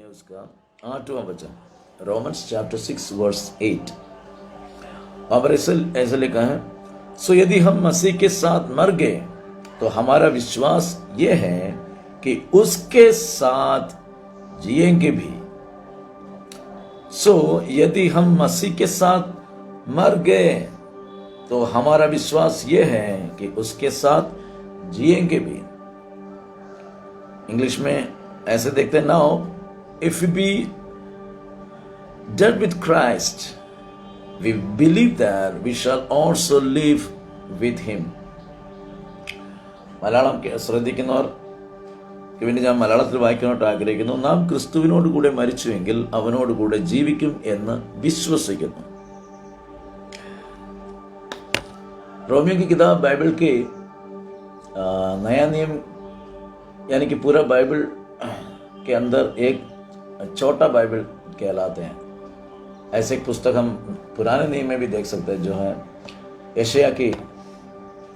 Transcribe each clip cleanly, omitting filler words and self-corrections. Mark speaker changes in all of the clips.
Speaker 1: है उसका 8वां वचन, रोमन्स चैप्टर 6 वर्स 8। और ऐसे लिखा है, सो यदि हम मसीह के साथ मर गए तो हमारा विश्वास ये है कि उसके साथ जिएंगे भी। सो यदि हम मसीह के साथ मर गए तो हमारा विश्वास ये है कि उसके साथ जिएंगे भी। इंग्लिश में ऐसे देखते हैं, now if we be dead with Christ we believe that we shall also live with him. Malayalam ശ്രദ്ധിക്കുന്നവർക്ക് വേണ്ടി ഞാൻ മലയാളത്തിൽ വായിക്കാനായിട്ട് ആഗ്രഹിക്കുന്നു. നാം ക്രിസ്തുവിനോട് കൂടെ മരിച്ചുവെങ്കിൽ അവനോട് കൂടെ ജീവിക്കും എന്ന് വിശ്വസിക്കുന്നു. रोमियो की किताब बाइबल के नया नियम यानी कि पूरा बाइबल के अंदर एक छोटा बाइबल कहलाते हैं। ऐसे एक पुस्तक हम पुराने नियम में भी देख सकते हैं, जो है यशायाह की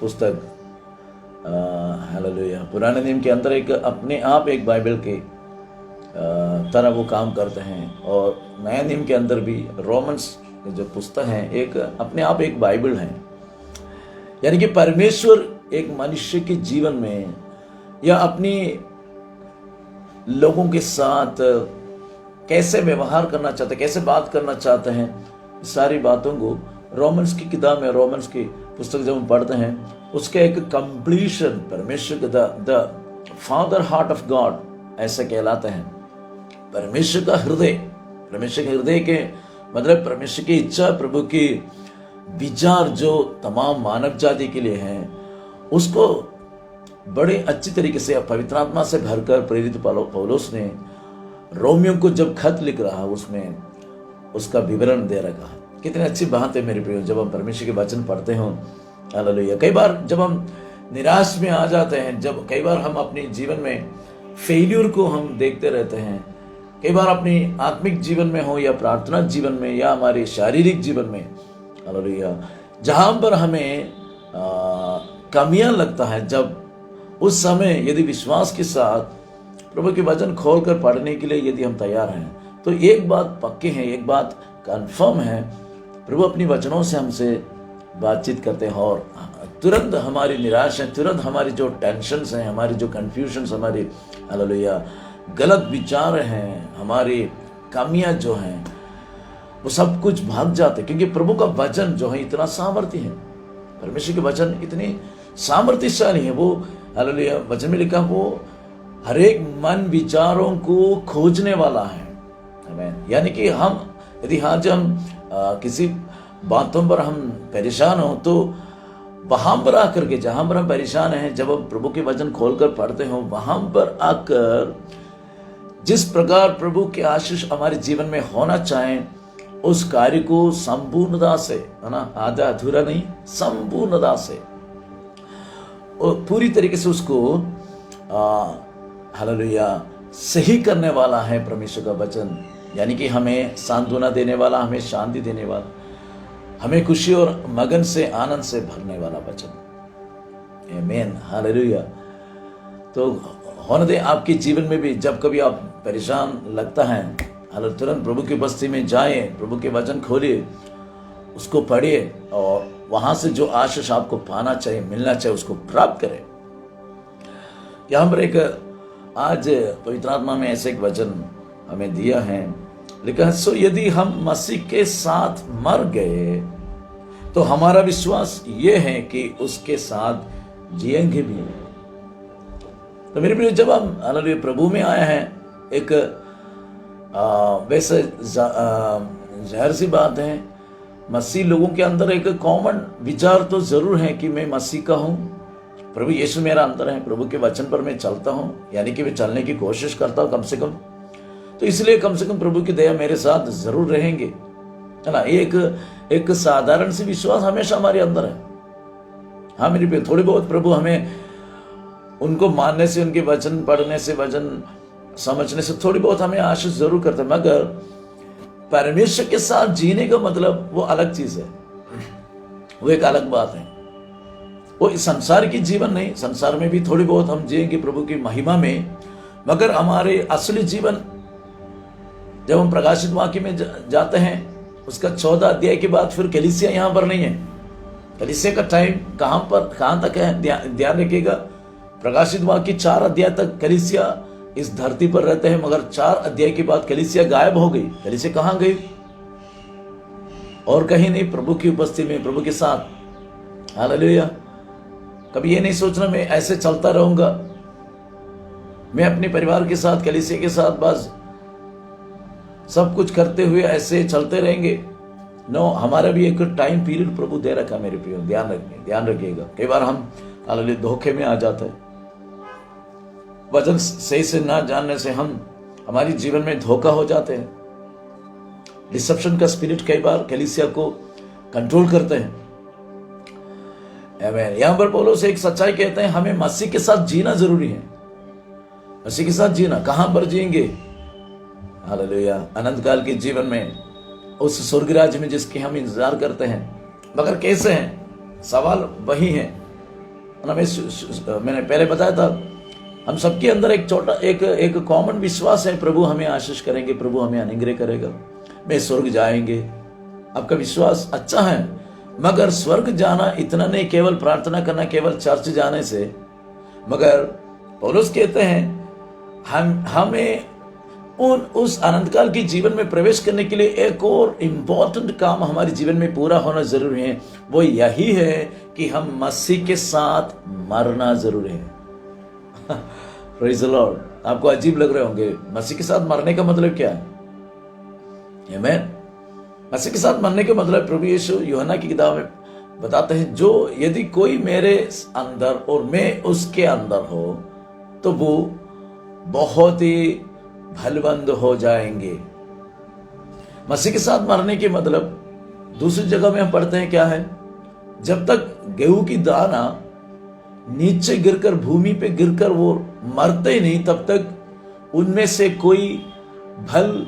Speaker 1: पुस्तक। हालेलुया। पुराने नियम के अंदर एक अपने आप एक बाइबल के तरह वो काम करते हैं, और नया नियम के अंदर भी रोमन्स जो पुस्तक है एक अपने आप एक बाइबल है। यानी कि परमेश्वर एक मनुष्य के जीवन में या अपनी लोगों के साथ कैसे व्यवहार करना चाहते हैं, कैसे बात करना चाहते हैं, सारी बातों को रोमन्स की किताब में, रोमन्स की पुस्तक जब हम पढ़ते हैं, उसका एक कंप्लीशन परमेश्वर का the father heart of God ऐसे कहलाते हैं। परमेश्वर का हृदय, परमेश्वर के हृदय के मतलब परमेश्वर की इच्छा, प्रभु की विचार जो तमाम मानव जाति के लिए हैं, उसको बड़े अच्छी तरीके से पवित्र आत्मा से भरकर प्रेरित पौलुस ने रोमियो को जब खत लिख रहा उसमें उसका विवरण दे रखा। कितनी अच्छी बात है मेरे प्रियो, जब हम परमेश्वर के वचन पढ़ते हो। हालेलुया। कई बार जब हम निराश में आ जाते हैं, जब कई बार हम अपने जीवन में फेल्यूर को हम देखते रहते हैं, कई बार अपनी आत्मिक जीवन में हो या प्रार्थना जीवन में या हमारे शारीरिक जीवन में, हालेलुया, जहां पर हमें कमियां लगता है, जब उस समय यदि विश्वास के साथ प्रभु के वचन खोलकर पढ़ने के लिए यदि हम तैयार हैं, तो एक बात पक्की है, एक बात कंफर्म है, प्रभु अपनी वचनों से हमसे बातचीत करते हैं, और तुरंत हमारी निराश है, तुरंत हमारी जो टेंशन्स हैं, हमारी जो कन्फ्यूजन्स, हमारी हालेलुया गलत विचार हैं, हमारी कमियां जो हैं, वो सब कुछ भाग जाते, क्योंकि प्रभु का वचन जो है इतना सामर्थ्य है। परमेश्वर के वचन इतनी सामर्थ्यशाली है। वो हालेलुया वचन में लिखा, वो हर एक मन विचारों को खोजने वाला है। यानी कि हम यदि आज हम किसी बातों पर हम परेशान हो, तो वहां पर आकर के, जहां पर हम परेशान हैं, जब हम प्रभु के वचन खोलकर पढ़ते हो, वहां पर आकर जिस प्रकार प्रभु के आशीष हमारे जीवन में होना चाहे, उस कार्य को संपूर्णता से, है ना, आधा अधूरा नहीं, संपूर्णता से और पूरी तरीके से उसको हालेलुया सही करने वाला है परमेश्वर का वचन। यानी कि हमें सांत्वना देने वाला, हमें शांति देने वाला, हमें खुशी और मगन से, आनंद से भरने वाला वचन। आमीन। हालेलुया। तो होने दे आपके जीवन में भी, जब कभी आप परेशान लगता है, हालेलुया, तुरंत प्रभु की बस्ती में जाए, प्रभु के वचन खोलिए, उसको पढ़िए, और वहां से जो आशीष आपको पाना चाहिए, मिलना चाहिए, उसको प्राप्त करें। यहां पर एक आज पवित्र आत्मा में ऐसे एक वचन हमें दिया है, लिखा है, सो यदि हम मसीह के साथ मर गए तो हमारा विश्वास ये है कि उसके साथ जिएंगे भी। तो मेरे प्रिय, जब हम हालेलुया प्रभु में आए हैं, एक वैसे जाहिर सी बात है, मसीह लोगों के अंदर एक कॉमन विचार तो जरूर है कि मैं मसीह का हूं, प्रभु यीशु मेरा अंदर है, प्रभु के वचन पर मैं चलता हूं, यानी कि मैं चलने की कोशिश करता हूं कम से कम, तो इसलिए कम से कम प्रभु की दया मेरे साथ जरूर रहेंगे, है ना। एक साधारण सी विश्वास हमेशा हमारे अंदर है। हाँ मेरे पे थोड़ी बहुत प्रभु हमें उनको मानने से, उनके वचन पढ़ने से, वचन समझने से थोड़ी बहुत हमें आशीष जरूर करते हैं, मगर परमेश्वर के साथ जीने का मतलब वो अलग चीज है, वो एक अलग बात है। वो इस संसार की जीवन नहीं, संसार में भी थोड़ी बहुत हम जिएंगे प्रभु की महिमा में, मगर हमारे असली जीवन जब हम प्रकाशित वाक्य में जाते हैं, उसका 14 अध्याय के बाद फिर कलीसिया यहाँ पर नहीं है। कलीसिया का टाइम कहाँ तक है, ध्यान रखिएगा। प्रकाशित वाक्य 4 अध्याय तक कलीसिया इस धरती पर रहते हैं, मगर 4 अध्याय के बाद कलीसिया गायब हो गई। कलीसिया कहाँ गई? और कहीं नहीं, प्रभु की उपस्थिति में, प्रभु के साथ। हालेलुया। कभी ये नहीं सोचना मैं ऐसे चलता रहूंगा, मैं अपने परिवार के साथ, कलीसिया के साथ बस सब कुछ करते हुए ऐसे चलते रहेंगे। नो, हमारा भी एक टाइम पीरियड प्रभु दे रखा मेरे प्रियो, ध्यान रखिएगा। कई बार हम हालेलुया धोखे में आ जाते हैं। वचन सही से ना जानने से हम हमारी जीवन में धोखा हो जाते हैं। डिसेप्शन का स्पिरिट कई बार कलीसिया को कंट्रोल करते हैं। आमीन। यहां पर पौलुस एक सच्चाई कहते हैं, हमें मसीह के साथ जीना जरूरी है। मसीह के साथ जीना, कहां पर जिएंगे? हालेलुया, अनंत काल के जीवन में, उस स्वर्ग राज्य में जिसके हम इंतजार करते हैं। मगर कैसे हैं? सवाल वही है। मैंने पहले बताया था, हम सबके अंदर एक कॉमन विश्वास है, प्रभु हमें आशीष करेंगे, प्रभु हमें अनुग्रह करेगा, मैं स्वर्ग जाएंगे। आपका विश्वास अच्छा है, मगर स्वर्ग जाना इतना नहीं केवल प्रार्थना करना, केवल चर्च जाने से। मगर पौलुस कहते हैं हमें उस अनंत काल के जीवन में प्रवेश करने के लिए एक और इंपॉर्टेंट काम हमारे जीवन में पूरा होना जरूरी है। वो यही है कि हम मसीह के साथ मरना जरूरी है। Praise the Lord. आपको अजीब लग रहे होंगे, मसीह के साथ मरने का मतलब क्या है? आमीन। मसीह के साथ मरने का मतलब प्रभु यीशु यूहन्ना की किताब में बताते हैं, जो यदि कोई मेरे अंदर और मैं उसके अंदर हो तो वो बहुत ही बलवंत हो जाएंगे। मसीह के साथ मरने के मतलब दूसरी जगह में हम पढ़ते हैं क्या है, जब तक गेहूं की दाना नीचे गिरकर, भूमि पे गिरकर वो मरते ही नहीं, तब तक उनमें से कोई फल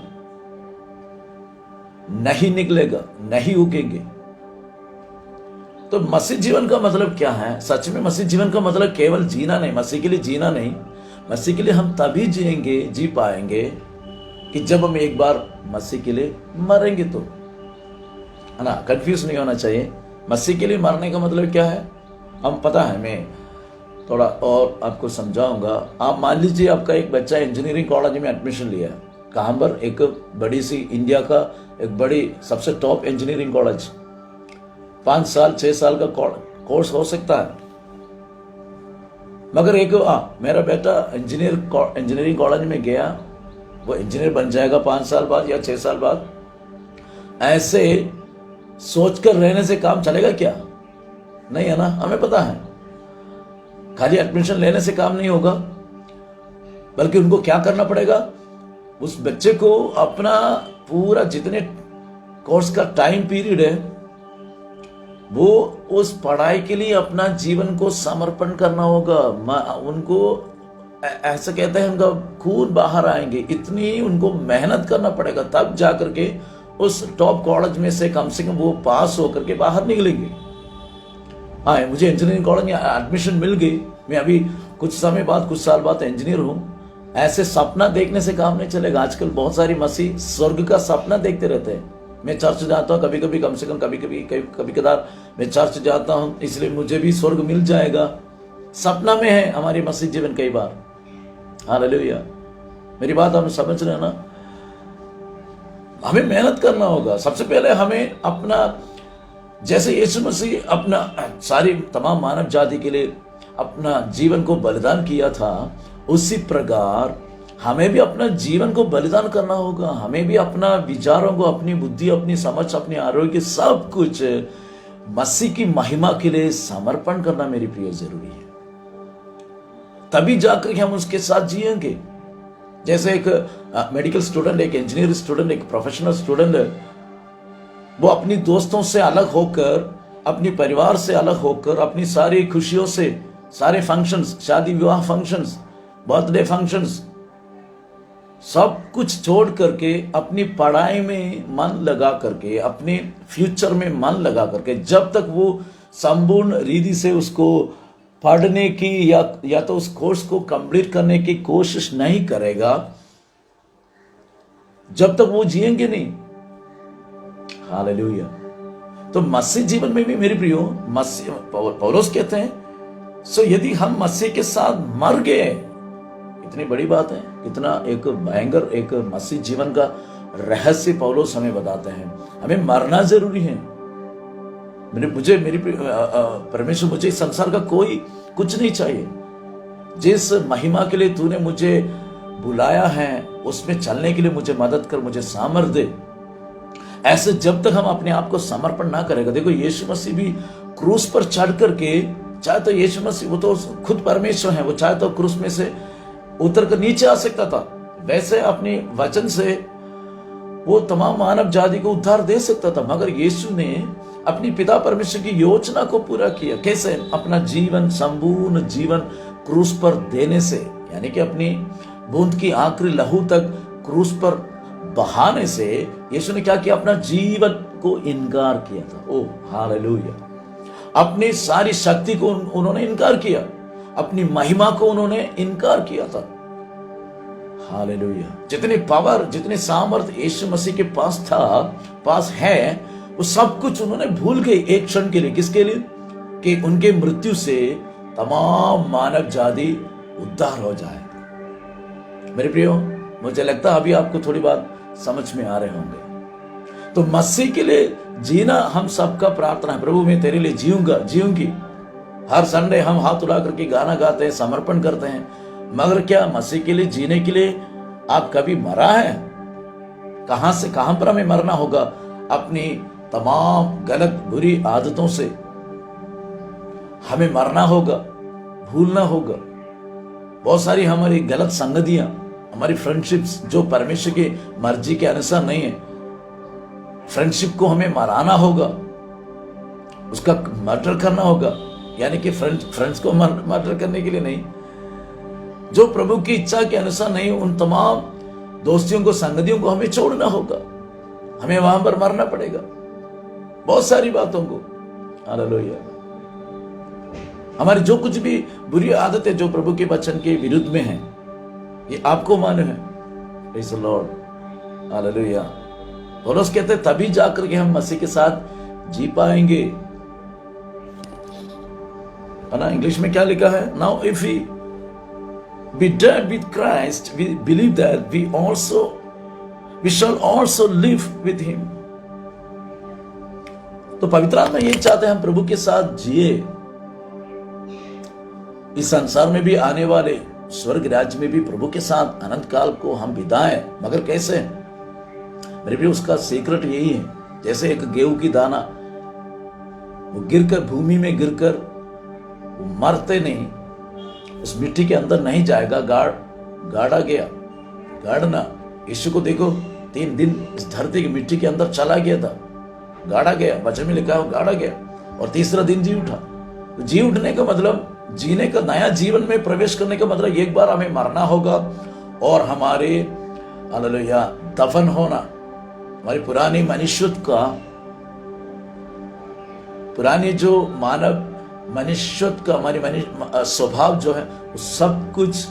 Speaker 1: नहीं निकलेगा, नहीं उगेंगे। तो मसीह जीवन का मतलब क्या है? सच में मसीह जीवन का मतलब केवल जीना नहीं, मसीह के लिए जीना नहीं। मसीह के लिए हम तभी जिएंगे, जी पाएंगे कि जब हम एक बार मसीह के लिए मरेंगे। तो है ना, कंफ्यूज नहीं होना चाहिए। मसीह के लिए मरने का मतलब क्या है हम पता है, मैं थोड़ा और आपको समझाऊंगा। आप मान लीजिए आपका एक बच्चा इंजीनियरिंग कॉलेज में एडमिशन लिया, कहां पर? एक बड़ी सी इंडिया का एक बड़ी सबसे टॉप इंजीनियरिंग कॉलेज, 5 साल 6 साल का कोर्स हो सकता है। मगर एक मेरा बेटा इंजीनियरिंग कॉलेज में गया, वो इंजीनियर बन जाएगा 5 साल बाद या 6 साल बाद, ऐसे सोचकर रहने से काम चलेगा क्या? नहीं है ना। हमें पता है खाली एडमिशन लेने से काम नहीं होगा, बल्कि उनको क्या करना पड़ेगा, उस बच्चे को अपना पूरा जितने कोर्स का टाइम पीरियड है वो उस पढ़ाई के लिए अपना जीवन को समर्पण करना होगा। उनको ऐसा कहते हैं, उनका खून बाहर आएंगे, इतनी उनको मेहनत करना पड़ेगा, तब जाकर के उस टॉप कॉलेज में से कम वो पास होकर के बाहर निकलेंगे। हाँ, मुझे इंजीनियरिंग कॉलेज में एडमिशन मिल गई, मैं अभी कुछ समय बाद, कुछ साल बाद इंजीनियर हूं, ऐसे सपना देखने से काम नहीं चलेगा। आजकल बहुत सारी मसीह स्वर्ग का सपना देखते रहते हैं। मैं चर्च जाता हूँ कभी कभी, कम से कम कभी कदार मैं चर्च जाता हूँ, इसलिए मुझे भी स्वर्ग मिल जाएगा। सपना में है हमारी मसीह जीवन कई बार। हालेलुया। मेरी बात हम समझ रहे हैं ना। हमें मेहनत करना होगा। सबसे पहले हमें अपना, जैसे यीशु मसीह अपना सारी तमाम मानव जाति के लिए अपना जीवन को बलिदान किया था, उसी प्रकार हमें भी अपना जीवन को बलिदान करना होगा। हमें भी अपना विचारों को, अपनी बुद्धि, अपनी समझ, अपने आरोग्य, सब कुछ मसीह की महिमा के लिए समर्पण करना मेरी प्रिय जरूरी है। तभी जाकर के हम उसके साथ जिएंगे। जैसे एक मेडिकल स्टूडेंट, एक इंजीनियर स्टूडेंट, एक प्रोफेशनल स्टूडेंट, वो अपनी दोस्तों से अलग होकर, अपनी परिवार से अलग होकर, अपनी सारी खुशियों से, सारे फंक्शंस, शादी विवाह फंक्शंस, बर्थडे फंक्शंस, सब कुछ छोड़ करके अपनी पढ़ाई में मन लगा करके, अपने फ्यूचर में मन लगा करके, जब तक वो संपूर्ण रीति से उसको पढ़ने की या तो उस कोर्स को कंप्लीट करने की कोशिश नहीं करेगा, जब तक वो जिएंगे नहीं। हालेलुया। तो मसीह जीवन में भी मेरे प्रियो, मसीह पौलुस कहते हैं सो यदि हम मसीह के साथ मर गए, इतनी बड़ी बात है, कितना एक भयंकर एक मसीह जीवन का रहस्य पौलुस हमें बताते हैं। हमें मरना जरूरी है। परमेश्वर, मुझे इस संसार का कोई कुछ नहीं चाहिए। जिस महिमा के लिए तूने मुझे बुलाया है उसमें चलने के लिए मुझे मदद कर, मुझे सामर्थ दे। ऐसे जब तक हम अपने आप को समर्पण ना करेगा, देखो यीशु मसीह भी क्रूस पर चढ़ करके, चाहे तो यीशु मसीह वो तो खुद परमेश्वर है, वो चाहे तो क्रूस में से उतर कर नीचे आ सकता था, वैसे अपने वचन से वो तमाम मानव जाति को उद्धार दे सकता था, मगर यीशु ने अपनी पिता परमेश्वर की योजना को पूरा किया। कैसे? अपना जीवन, संपूर्ण जीवन क्रूस पर देने से, यानी कि अपनी बूंद की आखिरी लहू तक क्रूस पर बहाने से यीशु ने क्या किया? अपना जीवन को इनकार किया था। ओ हालेलुया। अपनी सारी शक्ति को उन्होंने इनकार किया, अपनी महिमा को उन्होंने इनकार किया था। हालेलुया। जितनी पावर, जितनी सामर्थ्य यीशु मसीह के पास है, वो सब कुछ उन्होंने भूल गए एक क्षण के लिए। किसके लिए? कि उनके मृत्यु से तमाम मानव जाति उद्धार हो जाए। मेरे प्रियो, मुझे लगता है अभी आपको थोड़ी बात समझ में आ रहे होंगे। तो मसीह के लिए जीना हम सबका प्रार्थना है। प्रभु मैं तेरे लिए जीऊंगी। हर संडे हम हाथ उठा करके गाना गाते हैं, समर्पण करते हैं, मगर क्या मसीह के लिए जीने के लिए आप कभी मरा है? कहां से कहां पर हमें मरना होगा? अपनी तमाम गलत बुरी आदतों से हमें मरना होगा, भूलना होगा। बहुत सारी हमारी गलत संगतियां, हमारी फ्रेंडशिप्स जो परमेश्वर की मर्जी के अनुसार नहीं है, फ्रेंडशिप को हमें मराना होगा, उसका मर्डर करना होगा। यानी कि फ्रेंड्स को मर्डर करने के लिए नहीं, जो प्रभु की इच्छा के अनुसार नहीं, उन तमाम दोस्तियों को, संगतियों को हमें छोड़ना होगा। हमें वहां पर मरना पड़ेगा, बहुत सारी बातों को। हालेलुया। हमारी जो कुछ भी बुरी आदतें जो प्रभु के वचन के विरुद्ध में हैं, ये आपको मालूम है। Praise the Lord. हालेलुया। पौलुस कहते हैं तभी जाकर के हम मसीह के साथ जी पाएंगे। है ना? इंग्लिश में क्या लिखा है? Now if we be dead with Christ, we believe that we shall also live with him. तो पवित्र आत्मा ये चाहते हैं हम प्रभु के साथ जिए, इस संसार में भी, आने वाले स्वर्ग राज्य में भी प्रभु के साथ अनंत काल को हम बिताएं। मगर कैसे? मेरे भी उसका सीक्रेट यही है। जैसे एक गेहूं की दाना, वो गिरकर भूमि में गिरकर वो मरते नहीं, उस मिट्टी के अंदर नहीं जाएगा, गाड़ा गया। गाड़ना, यीशु को देखो 3 दिन इस धरती की मिट्टी के अंदर चला गया था, गाड़ा गया। वचन में लिखा है गाड़ा गया, और तीसरा दिन जी उठा। तो जी उठने का मतलब, जीने का, नया जीवन में प्रवेश करने का मतलब एक बार हमें मरना होगा और हमारे हालेलुया दफन होना, हमारी पुरानी मनुष्यत्व का, पुरानी जो मानव मनुष्यत्व का, हमारी स्वभाव जो है, वो सब कुछ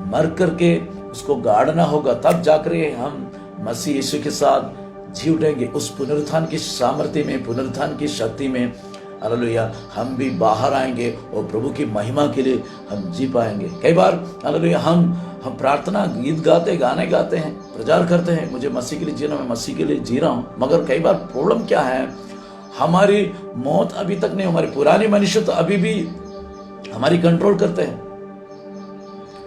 Speaker 1: मर करके उसको गाड़ना होगा। तब जाकर हम मसीह यीशु के साथ जी उठेंगे, उस पुनरुत्थान की सामर्थ्य में, पुनरुत्थान की शक्ति में। हालेलुया। हम भी बाहर आएंगे और प्रभु की महिमा के लिए हम जी पाएंगे। कई बार हालेलुया हम प्रार्थना गीत गाने गाते हैं, प्रचार करते हैं, मुझे मसीह के लिए जीना, मैं मसीह के लिए जी रहा हूं। मगर कई बार प्रॉब्लम क्या है? हमारी मौत अभी तक नहीं, हमारी पुरानी मनुष्य तो अभी भी हमारी कंट्रोल करते हैं।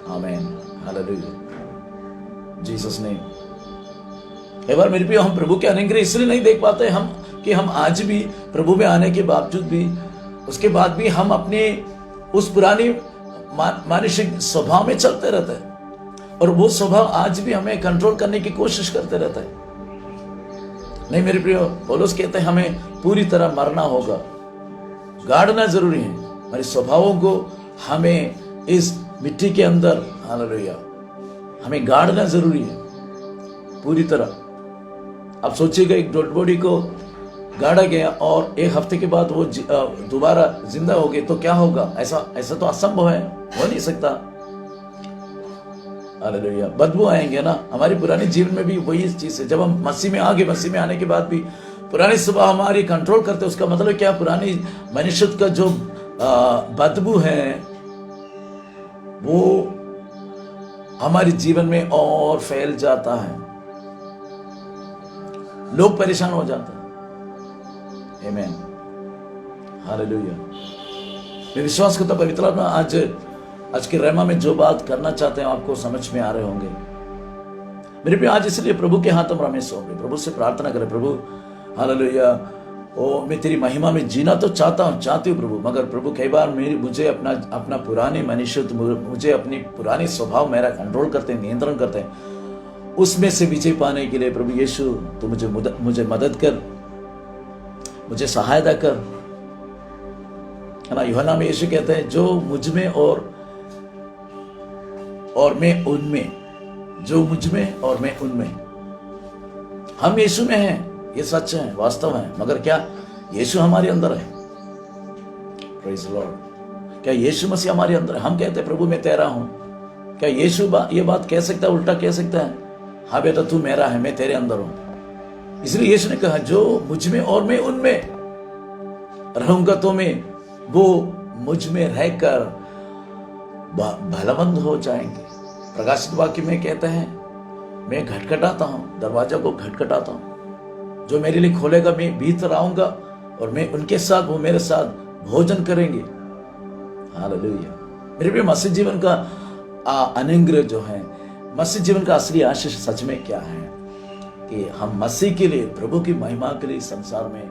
Speaker 1: आमीन। हालेलुया। जीसस ने कई बार मेरे भी हम प्रभु के अनुग्रह इसलिए नहीं देख पाते हम कि हम आज भी प्रभु में आने के बावजूद भी, उसके बाद भी हम अपने उस पुरानी मानसिक स्वभाव में चलते रहते हैं, और वो स्वभाव आज भी हमें कंट्रोल करने की कोशिश करते रहता है। नहीं मेरे प्रियो, पौलुस कहते हैं हमें पूरी तरह मरना होगा, गाड़ना जरूरी है हमारे स्वभावों को। हमें इस मिट्टी के अंदर हालेलुया हमें गाड़ना जरूरी है पूरी तरह। अब सोचिएगा, एक डेड बॉडी को गाड़ा गया और 1 हफ्ते के बाद वो दोबारा जिंदा हो गए तो क्या होगा? ऐसा तो असंभव है, हो नहीं सकता। हालेलुया। बदबू आएंगे ना, हमारी पुरानी जीवन में भी वही चीज है। जब हम मसीह में आ गए, मसीह में आने के बाद भी पुरानी स्वभाव हमारी कंट्रोल करते हैं, उसका मतलब क्या, पुरानी मनुष्य का जो बदबू है वो हमारे जीवन में और फैल जाता है, लोग परेशान हो जाते हैं। आमीन, हालेलुया। मैं विश्वास करता पवित्र आत्मा आज के रेमा में जो बात करना चाहते हैं आपको समझ में आ रहे होंगे। मेरे भी आज इसलिए प्रभु के हाथ हम रमेश होंगे, प्रभु से प्रार्थना करें, प्रभु हालेलुया, ओ मैं तेरी महिमा में जीना तो चाहती हूँ प्रभु, मगर प्रभु कई बार मुझे अपना पुराने मनुष्य, मुझे अपनी पुरानी स्वभाव मेरा कंट्रोल करते हैं, नियंत्रण करते हैं। उसमें से विजय पाने के लिए प्रभु यीशु तू मुझे मदद कर, मुझे सहायता कर, है ना। यूहन्ना में यीशु कहते हैं जो मुझ में और मैं उनमें, जो मुझ में और मैं उनमें। हम यीशु में हैं, ये सच है, वास्तव है, मगर क्या यीशु हमारे अंदर है? Praise the Lord. क्या यीशु मसीह हमारे अंदर है? हम कहते हैं प्रभु मैं तेरा हूं, क्या यीशु ये बात कह सकता है? उल्टा कह सकता है, हाँ बेटा तू मेरा है, मैं तेरे अंदर हूं। इसलिए यीशु ने कहा जो मुझ में और मैं उनमें रहूंगा तो मैं वो मुझ में रहकर भलामंद हो जाएंगे। प्रकाशित वाक्य में कहते हैं मैं खटखटाता हूं, दरवाजा को खटखटाता हूं, जो मेरे लिए खोलेगा मैं भीतर आऊंगा और मैं उनके साथ, वो मेरे साथ भोजन करेंगे। हालेलुया। मेरे भी मसीह जीवन का अनुग्रह जो है, मसीह जीवन का असली आशीष सच में क्या है कि हम मसीह के लिए, प्रभु की महिमा के लिए संसार में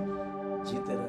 Speaker 1: जीते रहे।